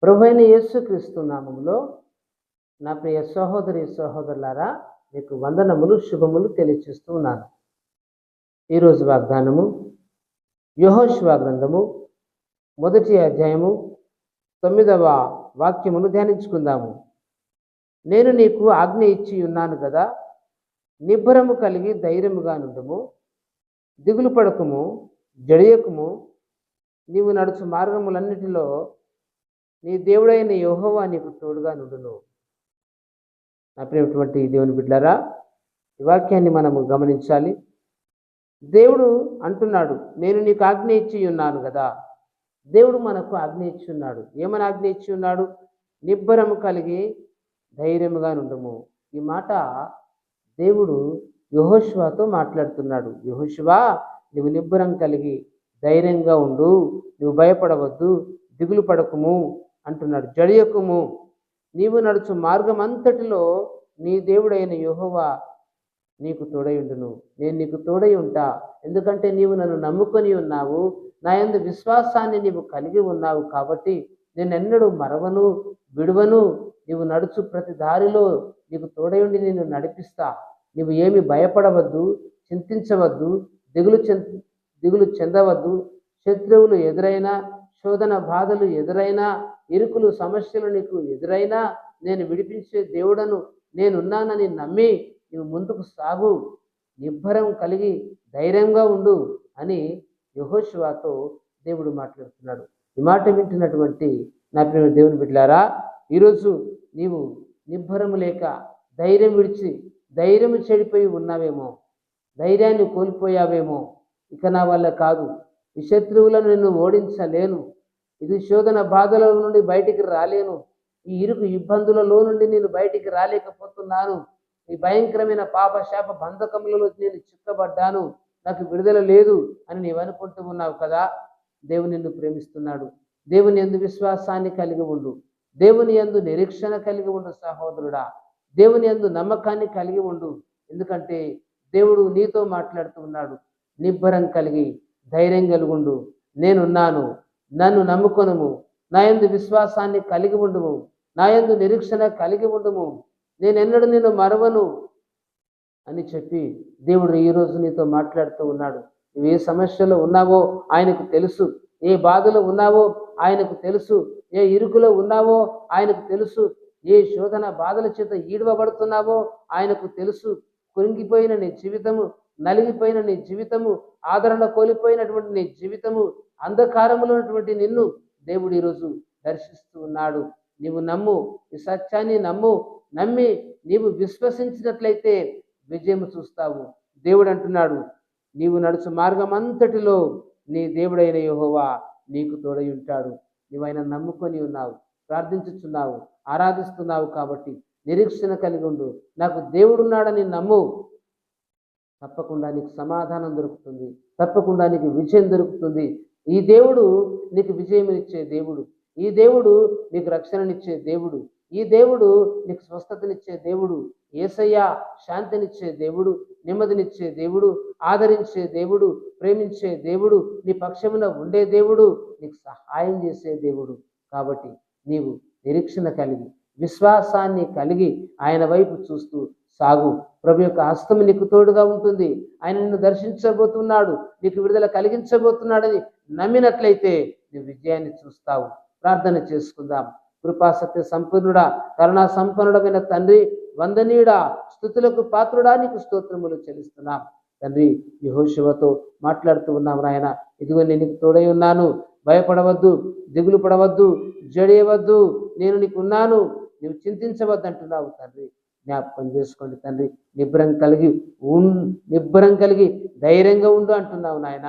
ప్రభువైన యేసుక్రీస్తు నామములో నా ప్రియ సహోదరి సహోదరులారా, మీకు వందనములు శుభములు తెలియజేస్తూ ఉన్నాను. ఈరోజు వాగ్దానము యెహోషువ గ్రంథము 1వ అధ్యాయము 9వ వాక్యమును ధ్యానించుకుందాము. నేను నీకు ఆజ్ఞ ఇచ్చి ఉన్నాను కదా, నిబ్బరము కలిగి ధైర్యముగా నుండుము, దిగులు పడకుము, జడియకుము. నీవు నడుచు మార్గములన్నిటిలో నీ దేవుడైన యెహోవా నీకు తోడుగా నుండును. నా ప్రియమైనటువంటి దేవుని బిడ్డలారా, ఈ వాక్యాన్ని మనము గమనించాలి. దేవుడు అంటున్నాడు, నేను నీకు ఆజ్ఞ ఇచ్చి ఉన్నాను కదా. దేవుడు మనకు ఆజ్ఞ ఇచ్చి ఉన్నాడు. ఏమని ఆజ్ఞ ఇచ్చి ఉన్నాడు? నిబ్బరము కలిగి ధైర్యముగా నుండుము. ఈ మాట దేవుడు యెహోషువతో మాట్లాడుతున్నాడు. యెహోషువా, నువ్వు నిబ్బరం కలిగి ధైర్యంగా ఉండు, నువ్వు భయపడవద్దు, దిగులు పడకుము అంటున్నాడు. జడియకుము. నీవు నడుచు మార్గం అంతటిలో నీ దేవుడైన యెహోవా నీకు తోడై ఉండును. నేను నీకు తోడై ఉంటా. ఎందుకంటే నీవు నన్ను నమ్ముకొని ఉన్నావు, నా యందు విశ్వాసాన్ని నీవు కలిగి ఉన్నావు. కాబట్టి నేను ఎన్నడూ మరవను, విడువను. నీవు నడుచు ప్రతి దారిలో నీకు తోడై ఉండి నేను నడిపిస్తా. నీవు ఏమి భయపడవద్దు, చింతించవద్దు, దిగులు చెందవద్దు. శత్రువులు ఎదురైనా, శోధన బాధలు ఎదురైనా, ఇరుకులు సమస్యలు నీకు ఎదురైనా, నేను విడిపించే దేవుడను నేనున్నానని నమ్మి నీవు ముందుకు సాగు, నిబ్బరం కలిగి ధైర్యంగా ఉండు అని యెహోషువతో దేవుడు మాట్లాడుతున్నాడు. ఈ మాట వింటున్నటువంటి నా ప్రియ దేవుని బిడ్డలారా, ఈరోజు నీవు నిబ్బరము లేక ధైర్యం విడిచి ధైర్యం చెడిపోయి ఉన్నావేమో, ధైర్యాన్ని కోల్పోయావేమో. ఇక నా వల్ల కాదు, ఈ శత్రువులను నిన్ను ఓడించలేను, ఇది శోధన బాధల నుండి బయటికి రాలేను, ఈ ఇరుకు ఇబ్బందులలో నుండి నేను బయటికి రాలేకపోతున్నాను, ఈ భయంకరమైన పాప శాప బంధకములలో నేను చిక్కబడ్డాను, నాకు విడుదల లేదు అని నీవు అనుకుంటూ ఉన్నావు కదా. దేవుని నిన్ను ప్రేమిస్తున్నాడు. దేవుని యందు విశ్వాసాన్ని కలిగి ఉండు, దేవుని యందు నిరీక్షణ కలిగి ఉండు సహోదరుడా. దేవుని యందు నమ్మకాన్ని కలిగి ఉండు. ఎందుకంటే దేవుడు నీతో మాట్లాడుతూ ఉన్నాడు. నిబ్బరం కలిగి ధైర్యం కలుగుండు, నేనున్నాను, నన్ను నమ్ముకొనుము, నా యందు విశ్వాసాన్ని కలిగి ఉండుము, నా యందు నిరీక్షణ కలిగి ఉండుము, నేనెన్నడూ నిన్ను మరవను అని చెప్పి దేవుడు ఈరోజు నీతో మాట్లాడుతూ ఉన్నాడు. నువ్వు ఏ సమస్యలో ఉన్నావో ఆయనకు తెలుసు, ఏ బాధలో ఉన్నావో ఆయనకు తెలుసు, ఏ ఇరుకులో ఉన్నావో ఆయనకు తెలుసు, ఏ శోధన బాధల చేత ఈడవబడుతున్నావో ఆయనకు తెలుసు. కృంగిపోయిన నీ జీవితము, నలిగిపోయిన నీ జీవితము, ఆదరణ కోల్పోయినటువంటి నీ జీవితము, అంధకారములో ఉన్నటువంటి నిన్ను దేవుడు ఈరోజు దర్శిస్తూ ఉన్నాడు. నీవు నమ్ము, ఈ సత్యాన్ని నమ్ము, నమ్మి నీవు విశ్వసించినట్లయితే విజయము చూస్తావు. దేవుడు అంటున్నాడు, నీవు నడుచు మార్గం అంతటిలో నీ దేవుడైన యెహోవా నీకు తోడై ఉంటాడు. నీవు ఆయన నమ్ముకొని ఉన్నావు, ప్రార్థించుచున్నావు, ఆరాధిస్తున్నావు. కాబట్టి నిరీక్షణ కలిగి ఉండు. నాకు దేవుడున్నాడని నమ్ము. తప్పకుండా నీకు సమాధానం దొరుకుతుంది, తప్పకుండా నీకు విజయం దొరుకుతుంది. ఈ దేవుడు నీకు విజయమునిచ్చే దేవుడు, ఈ దేవుడు నీకు రక్షణనిచ్చే దేవుడు, ఈ దేవుడు నీకు స్వస్థతనిచ్చే దేవుడు. యేసయ్య శాంతినిచ్చే దేవుడు, నెమ్మదినిచ్చే దేవుడు, ఆదరించే దేవుడు, ప్రేమించే దేవుడు, నీ పక్షమున ఉండే దేవుడు, నీకు సహాయం చేసే దేవుడు. కాబట్టి నీవు నిరీక్షణ కలిగి విశ్వాసాన్ని కలిగి ఆయన వైపు చూస్తూ సాగు. ప్రభు యొక్క హస్తము నీకు తోడుగా ఉంటుంది. ఆయన నిన్ను దర్శించబోతున్నాడు, నీకు విడుదల కలిగించబోతున్నాడని నమ్మినట్లయితే నువ్వు విజయాన్ని చూస్తావు. ప్రార్థన చేసుకుందాం. కృపాసత్య సంపన్నుడా, కరుణా సంపన్నుడమైన తండ్రి, వందనీయుడా, స్తుతులకు పాత్రుడా, నీకు స్తోత్రములు చెల్లిస్తున్నాం. తండ్రి, యెహోషువతో మాట్లాడుతూ ఉన్నాం నాయన. ఇదిగో నేను నీకు తోడై ఉన్నాను, భయపడవద్దు, దిగులు పడవద్దు, జడియవద్దు, నేను నీకు ఉన్నాను, నువ్వు చింతించవద్దు అంటున్నావు. తండ్రి, జ్ఞాపకం చేసుకోండి తండ్రి. నిబ్బరం కలిగి ధైర్యంగా ఉండు అంటున్నావు నాయన.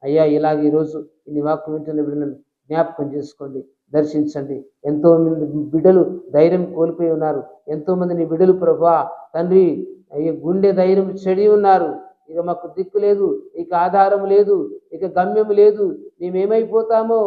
అయ్యా, ఇలాగ ఈరోజు ఇన్ని వాక్యం వింటున్న బిడ్డలను జ్ఞాపకం చేసుకోండి, దర్శించండి. ఎంతో మంది బిడ్డలు ధైర్యం కోల్పోయి ఉన్నారు. ఎంతో మంది నీ బిడ్డలు ప్రభా తండ్రి అయ్యే గుండె ధైర్యం చెడి ఉన్నారు. ఇక మాకు దిక్కు లేదు, ఇక ఆధారం లేదు, ఇక గమ్యం లేదు, మేమేమైపోతామో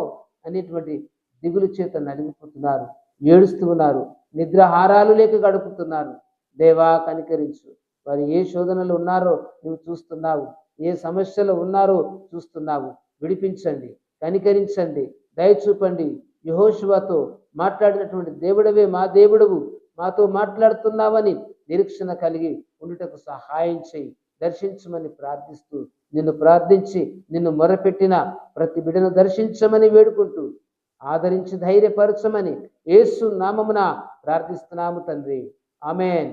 అనేటువంటి దిగులు చేత నలిగిపోతున్నారు, ఏడుస్తూ ఉన్నారు, నిద్రాహారాలు లేక గడుపుతున్నారు. దేవా, కనికరించు. వారు ఏ శోధనలు ఉన్నారో నువ్వు చూస్తున్నావు, ఏ సమస్యలు ఉన్నారో చూస్తున్నావు. విడిపించండి, కనికరించండి, దయ చూపండి. యెహోషువతో మాట్లాడినటువంటి దేవుడవే మా దేవుడవు, మాతో మాట్లాడుతున్నావని నిరీక్షణ కలిగి ఉండుటకు సహాయం చేయి. దర్శించమని ప్రార్థిస్తూ, నిన్ను ప్రార్థించి నిన్ను మొరపెట్టిన ప్రతి బిడ్డను దర్శించమని వేడుకుంటూ, ఆదరించి ధైర్యపరచమని యేసు నామమున ప్రార్థిస్తున్నాము తండ్రి. ఆమేన్.